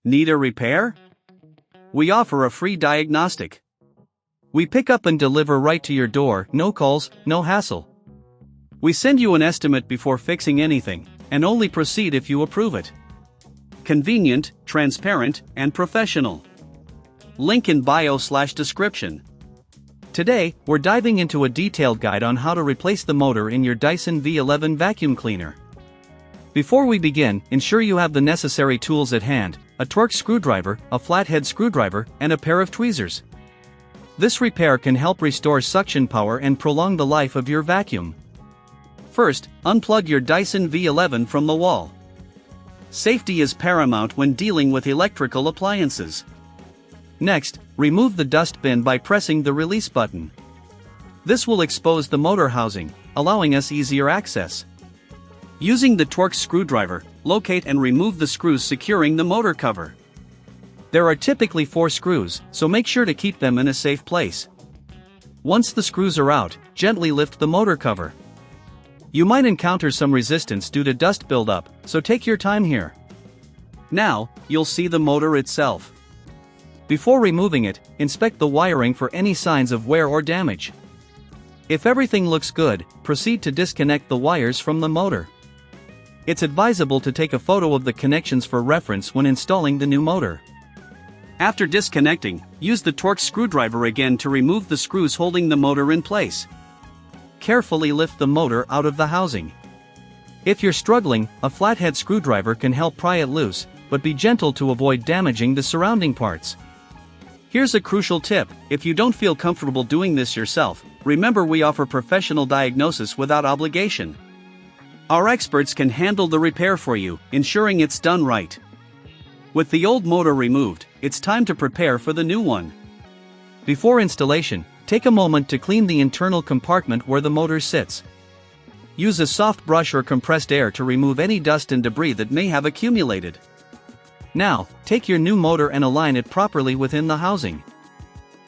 Need a repair? We offer a free diagnostic. We pick up and deliver right to your door, no calls, no hassle. We send you an estimate before fixing anything, and only proceed if you approve it. Convenient, transparent, and professional. Link in bio/description. Today, we're diving into a detailed guide on how to replace the motor in your Dyson V11 vacuum cleaner. Before we begin, ensure you have the necessary tools at hand: a Torx screwdriver, a flathead screwdriver, and a pair of tweezers. This repair can help restore suction power and prolong the life of your vacuum. First, unplug your Dyson V11 from the wall. Safety is paramount when dealing with electrical appliances. Next, remove the dust bin by pressing the release button. This will expose the motor housing, allowing us easier access. Using the Torx screwdriver, locate and remove the screws securing the motor cover. There are typically 4 screws, so make sure to keep them in a safe place. Once the screws are out, gently lift the motor cover. You might encounter some resistance due to dust buildup, so take your time here. Now, you'll see the motor itself. Before removing it, inspect the wiring for any signs of wear or damage. If everything looks good, proceed to disconnect the wires from the motor. It's advisable to take a photo of the connections for reference when installing the new motor. After disconnecting, use the Torx screwdriver again to remove the screws holding the motor in place. Carefully lift the motor out of the housing. If you're struggling, a flathead screwdriver can help pry it loose, but be gentle to avoid damaging the surrounding parts. Here's a crucial tip: if you don't feel comfortable doing this yourself, remember we offer professional diagnosis without obligation. Our experts can handle the repair for you, ensuring it's done right. With the old motor removed, it's time to prepare for the new one. Before installation, take a moment to clean the internal compartment where the motor sits. Use a soft brush or compressed air to remove any dust and debris that may have accumulated. Now, take your new motor and align it properly within the housing.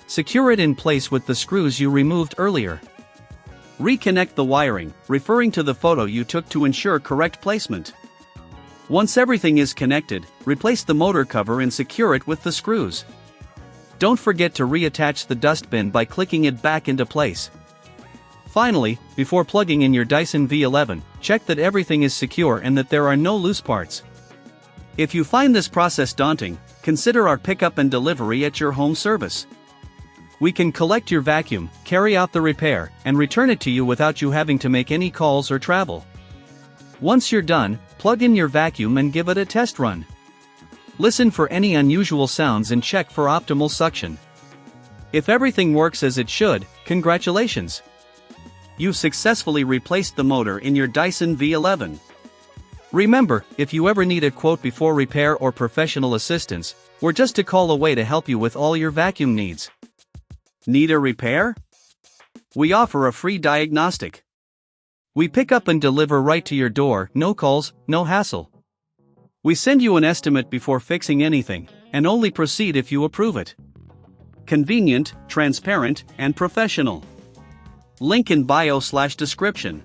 Secure it in place with the screws you removed earlier. Reconnect the wiring, referring to the photo you took to ensure correct placement. Once everything is connected, replace the motor cover and secure it with the screws. Don't forget to reattach the dustbin by clicking it back into place. Finally, before plugging in your Dyson V11, check that everything is secure and that there are no loose parts. If you find this process daunting, consider our pickup and delivery at your home service. We can collect your vacuum, carry out the repair, and return it to you without you having to make any calls or travel. Once you're done, plug in your vacuum and give it a test run. Listen for any unusual sounds and check for optimal suction. If everything works as it should, congratulations! You've successfully replaced the motor in your Dyson V11. Remember, if you ever need a quote before repair or professional assistance, we're just a call away to help you with all your vacuum needs. Need a repair? We offer a free diagnostic. We pick up and deliver right to your door, no calls, no hassle. We send you an estimate before fixing anything, and only proceed if you approve it. Convenient, transparent, and professional. Link in bio/description.